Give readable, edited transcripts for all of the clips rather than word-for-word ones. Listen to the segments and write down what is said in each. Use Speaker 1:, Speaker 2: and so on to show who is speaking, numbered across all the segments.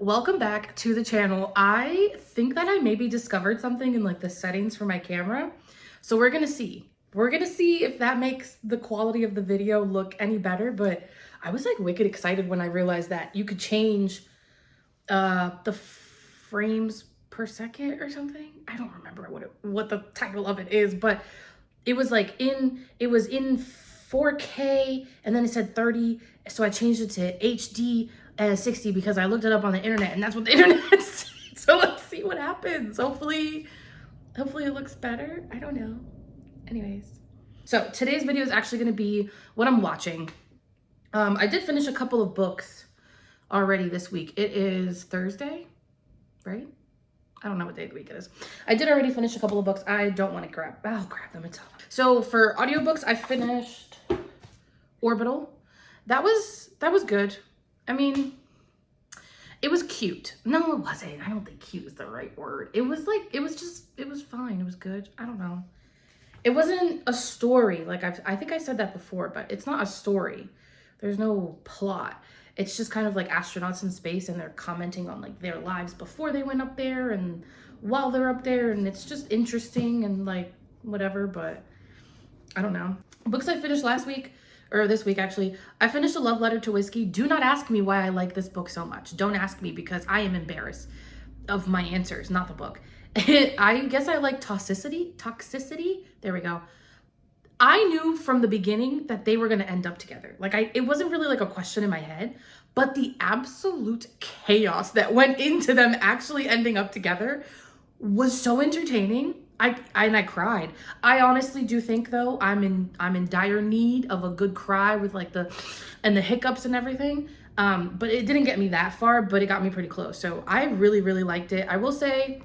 Speaker 1: Welcome back to the channel. I think that I maybe discovered something in like the settings for my camera. So we're gonna see. We're gonna see if that makes the quality of the video look any better, but I was like wicked excited when I realized that you could change the frames per second or something. I don't remember what the title of it is, but it was like in 4K and then it said 30, so I changed it to HD 60 because I looked it up on the internet and that's what the internet said. So let's see what happens. Hopefully it looks better. I don't know. Anyways, so today's video is actually going to be what I'm watching. I did finish a couple of books already this week. It is Thursday, right? I don't know what day of the week it is. I did already finish a couple of books. I don't want to grab them. So for audiobooks, I finished Orbital. That was good. I mean, it was cute. No, it wasn't. I don't think cute is the right word. It was fine. It was good. I don't know. It wasn't a story. Like I think I said that before, but it's not a story. There's no plot. It's just kind of like astronauts in space and they're commenting on like their lives before they went up there and while they're up there, and it's just interesting and like whatever, but I don't know. Books I finished last week, or this week actually, I finished A Love Letter to Whiskey. Do not ask me why I like this book so much. Don't ask me because I am embarrassed of my answers, not the book. I guess I like toxicity. There we go. I knew from the beginning that they were going to end up together. Like it wasn't really like a question in my head, but the absolute chaos that went into them actually ending up together was so entertaining. I cried. I honestly do think though I'm in dire need of a good cry with like the hiccups and everything. But it didn't get me that far, but it got me pretty close. So I really liked it. I will say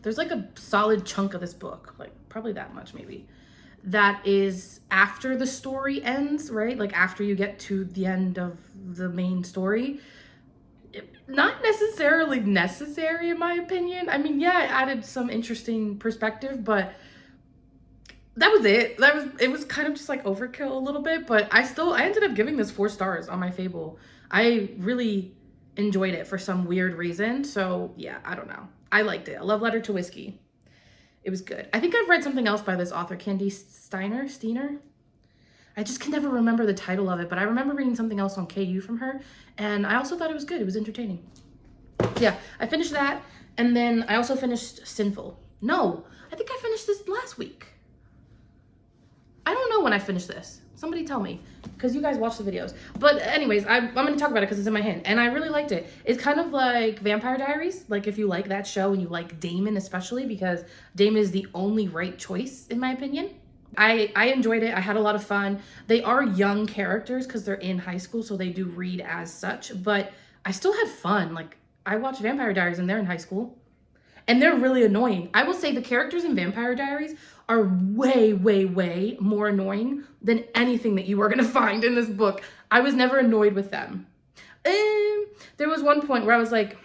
Speaker 1: there's like a solid chunk of this book, like probably that much maybe, that is after the story ends, right? Like after you get to the end of the main story. Not necessarily necessary in my opinion. I mean, yeah, it added some interesting perspective, but that was it. It was kind of just like overkill a little bit, but I ended up giving this 4 stars on my Fable. I really enjoyed it for some weird reason. So yeah, I don't know. I liked it. A Love Letter to Whiskey. It was good. I think I've read something else by this author, Candy Steiner. I just can never remember the title of it, but I remember reading something else on KU from her, and I also thought it was good. It was entertaining. Yeah, I finished that, and then I also finished Sinful. No, I think I finished this last week. I don't know when I finished this. Somebody tell me, because you guys watch the videos. But anyways, I'm going to talk about it because it's in my hand, and I really liked it. It's kind of like Vampire Diaries, like if you like that show and you like Damon especially, because Damon is the only right choice in my opinion. I enjoyed it. I had a lot of fun. They are young characters because they're in high school, so they do read as such, but I still had fun. Like I watched Vampire Diaries and they're in high school and they're really annoying. I will say the characters in Vampire Diaries are way more annoying than anything that you are going to find in this book. I was never annoyed with them. There was one point where I was like,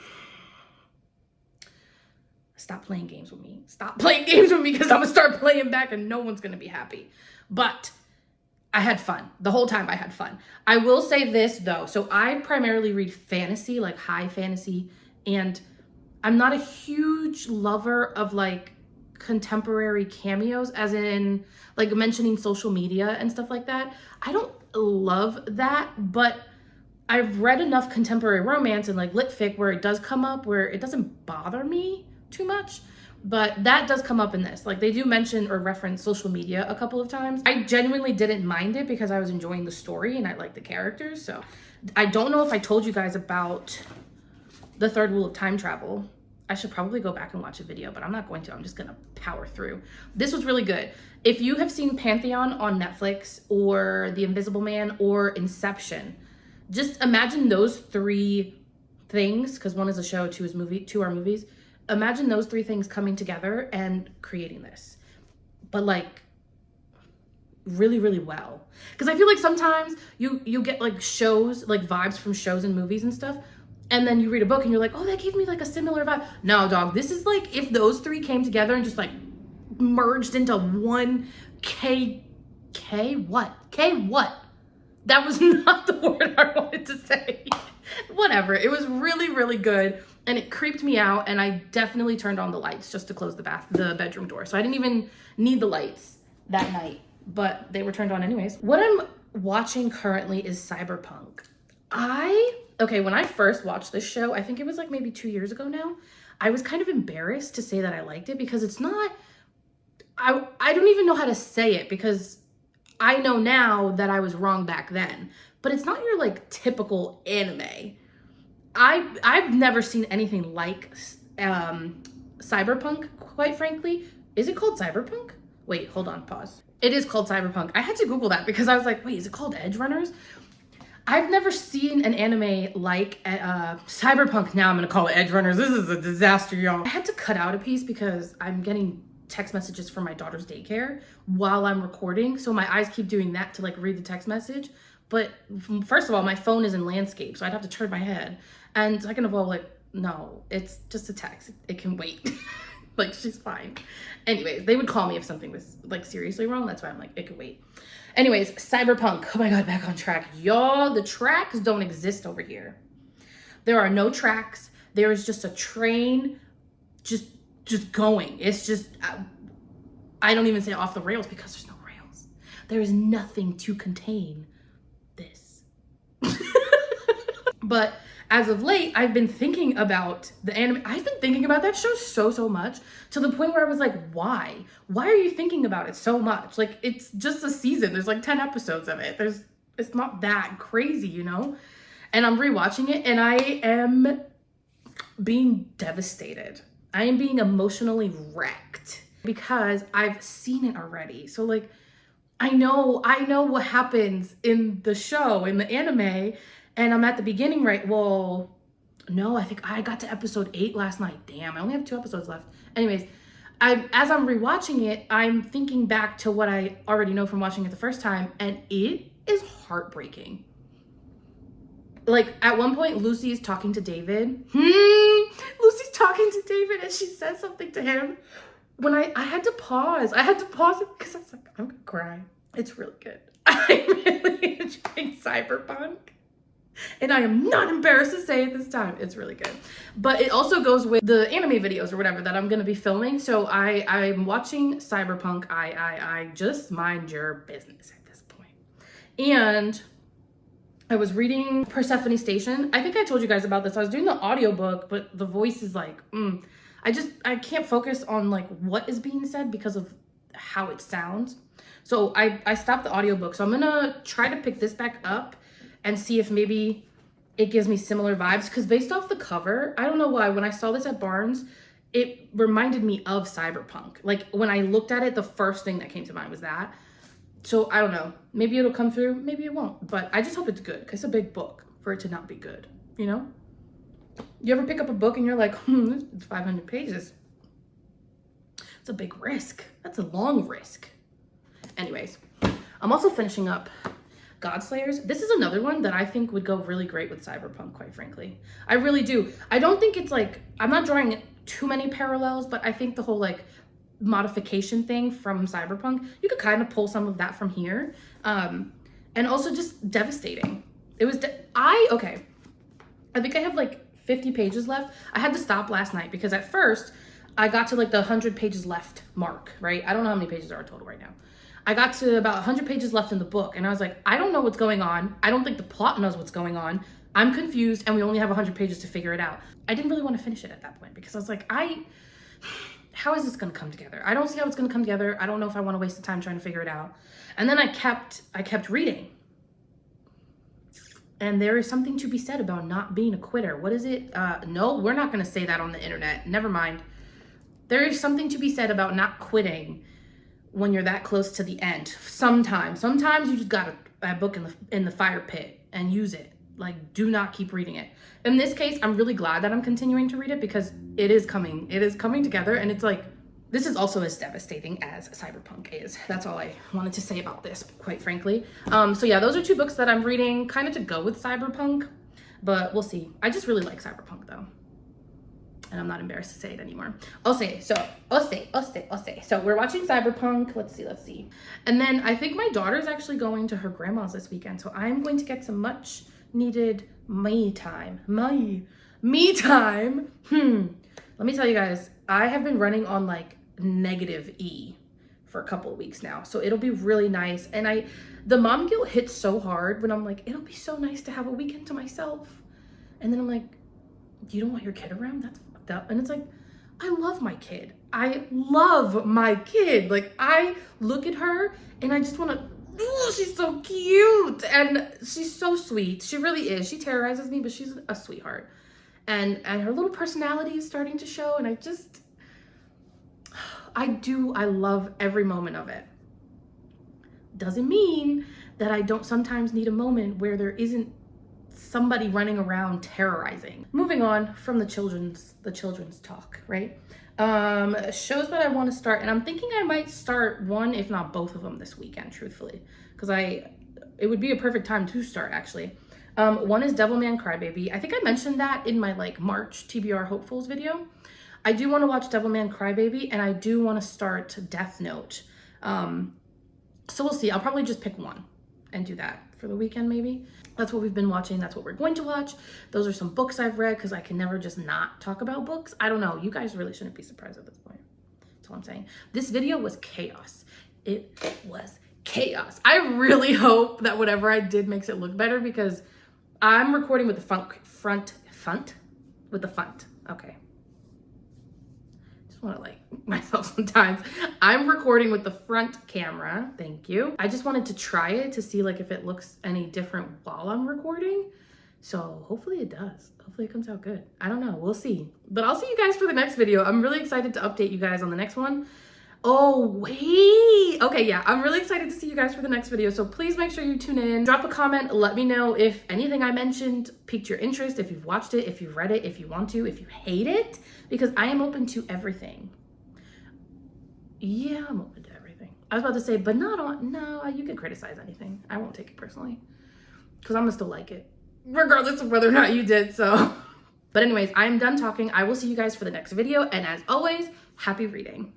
Speaker 1: stop playing games with me. Stop playing games with me because I'm going to start playing back and no one's going to be happy. But I had fun. The whole time I had fun. I will say this though. So I primarily read fantasy, like high fantasy, and I'm not a huge lover of like contemporary cameos, as in like mentioning social media and stuff like that. I don't love that, but I've read enough contemporary romance and like lit fic where it does come up, where it doesn't bother me too much, but that does come up in this. Like they do mention or reference social media a couple of times. I genuinely didn't mind it because I was enjoying the story and I like the characters. So I don't know if I told you guys about the third rule of time travel. I should probably go back and watch a video, but I'm not going to. I'm just gonna power through. This was really good. If you have seen Pantheon on Netflix or The Invisible Man or Inception, just imagine those 3 things, because one is a show, 2 are movies. Imagine those 3 things coming together and creating this, but like really well. Because I feel like sometimes you get like shows, like vibes from shows and movies and stuff, and then you read a book and you're like, oh, that gave me like a similar vibe. No, dog, this is like if those 3 came together and just like merged into one K what? That was not the word I wanted to say. Whatever. It was really, really good. And it creeped me out. And I definitely turned on the lights just to close the bedroom door. So I didn't even need the lights that night, but they were turned on anyways. What I'm watching currently is CYBERPUNK. Okay, when I first watched this show, I think it was like maybe 2 years ago now, I was kind of embarrassed to say that I liked it because it's not, I don't even know how to say it because I know now that I was wrong back then, but it's not your like typical anime. I've never seen anything like CYBERPUNK, quite frankly. Is it called CYBERPUNK? Wait, hold on, pause. It is called CYBERPUNK. I had to Google that because I was like, wait, is it called Edge Runners? I've never seen an anime like CYBERPUNK. Now I'm gonna call it Edge Runners. This is a disaster, y'all. I had to cut out a piece because I'm getting text messages from my daughter's daycare while I'm recording. So my eyes keep doing that to like read the text message. But first of all, my phone is in landscape, so I'd have to turn my head. And second of all, like, no, it's just a text. It can wait. Like, she's fine. Anyways, they would call me if something was like seriously wrong. That's why I'm like, it could wait. Anyways, CYBERPUNK. Oh my God, back on track. Y'all, the tracks don't exist over here. There are no tracks. There is just a train just going. It's just, I don't even say off the rails because there's no rails. There is nothing to contain this. But as of late, I've been thinking about the anime. I've been thinking about that show so much to the point where I was like, why? Why are you thinking about it so much? Like, it's just a season. There's like 10 episodes of it. It's not that crazy, you know? And I'm rewatching it and I am being devastated. I am being emotionally wrecked because I've seen it already. So like, I know what happens in the show, in the anime, and I'm at the beginning, right? Well, no, I think I got to episode 8 last night. Damn, I only have 2 episodes left. Anyways, as I'm rewatching it, I'm thinking back to what I already know from watching it the first time, and it is heartbreaking. Like, at one point, Lucy's talking to David. Lucy's talking to David, and she says something to him. When I had to pause. I had to pause it because I was like, I'm gonna cry. It's really good. I'm really enjoying CYBERPUNK. And I am not embarrassed to say it this time. It's really good. But it also goes with the anime videos or whatever that I'm going to be filming. So I'm watching CYBERPUNK. I just mind your business at this point. And I was reading Persephone Station. I think I told you guys about this. I was doing the audiobook, but the voice is like, I can't focus on like what is being said because of how it sounds. So I stopped the audiobook. So I'm going to try to pick this back up and see if maybe it gives me similar vibes. Because based off the cover, I don't know why, when I saw this at Barnes, it reminded me of CYBERPUNK. Like, when I looked at it, the first thing that came to mind was that. So, I don't know. Maybe it'll come through, maybe it won't. But I just hope it's good, because it's a big book for it to not be good, you know? You ever pick up a book and you're like, it's 500 pages. It's a big risk. That's a long risk. Anyways, I'm also finishing up Godslayers. This is another one that I think would go really great with CYBERPUNK, quite frankly. I really do. I don't think it's like, I'm not drawing too many parallels, but I think the whole like modification thing from CYBERPUNK, you could kind of pull some of that from here. And also just devastating. It was, okay. I think I have like 50 pages left. I had to stop last night because at first I got to like the 100 pages left mark, right? I don't know how many pages there are total right now. I got to about 100 pages left in the book and I was like, I don't know what's going on. I don't think the plot knows what's going on. I'm confused and we only have 100 pages to figure it out. I didn't really want to finish it at that point because I was like, how is this going to come together? I don't see how it's going to come together. I don't know if I want to waste the time trying to figure it out. And then I kept reading. And there is something to be said about not being a quitter. What is it? No, we're not going to say that on the internet. Never mind. There is something to be said about not quitting when you're that close to the end. Sometimes you just got a book in the fire pit and use it. Like, do not keep reading it. In this case, I'm really glad that I'm continuing to read it because it is coming together, and it's like, this is also as devastating as CYBERPUNK is. That's all I wanted to say about this, quite frankly. So yeah, those are 2 books that I'm reading kind of to go with CYBERPUNK, but we'll see. I just really like CYBERPUNK though. And I'm not embarrassed to say it anymore. I'll say. So we're watching CYBERPUNK. Let's see. And then I think my daughter's actually going to her grandma's this weekend. So I'm going to get some much needed me time. Me time. Let me tell you guys, I have been running on like negative E for a couple of weeks now. So it'll be really nice. And the mom guilt hits so hard when I'm like, it'll be so nice to have a weekend to myself. And then I'm like, you don't want your kid around? That's fucked up. And it's like, I love my kid. I love my kid. Like, I look at her and I just want to, oh, she's so cute. And she's so sweet. She really is. She terrorizes me, but she's a sweetheart. And her little personality is starting to show. And I love every moment of it. Doesn't mean that I don't sometimes need a moment where there isn't somebody running around terrorizing. Moving on from the children's talk, right? Shows that I want to start, and I'm thinking I might start one, if not both of them this weekend, truthfully, because it would be a perfect time to start, actually. One is Devilman Crybaby. I think I mentioned that in my like March TBR Hopefuls video. I do want to watch Devilman Crybaby, and I do want to start Death Note. So we'll see. I'll probably just pick one and do that for the weekend, maybe. That's what we've been watching. That's what we're going to watch. Those are some books I've read because I can never just not talk about books. I don't know. You guys really shouldn't be surprised at this point. That's all I'm saying. This video was chaos. It was chaos. I really hope that whatever I did makes it look better because I'm recording with the front. Okay. Want to like myself sometimes. I'm recording with the front camera. Thank you. I just wanted to try it to see like if it looks any different while I'm recording. So hopefully it does. Hopefully it comes out good. I don't know. We'll see. But I'll see you guys for the next video. I'm really excited to update you guys on the next one. Oh, wait. Okay, yeah. I'm really excited to see you guys for the next video. So please make sure you tune in. Drop a comment. Let me know if anything I mentioned piqued your interest, if you've watched it, if you've read it, if you want to, if you hate it, because I am open to everything. Yeah, I'm open to everything. I was about to say, but not on, no, you can criticize anything. I won't take it personally because I'm gonna still like it, regardless of whether or not you did, so. But anyways, I'm done talking. I will see you guys for the next video. And as always, happy reading.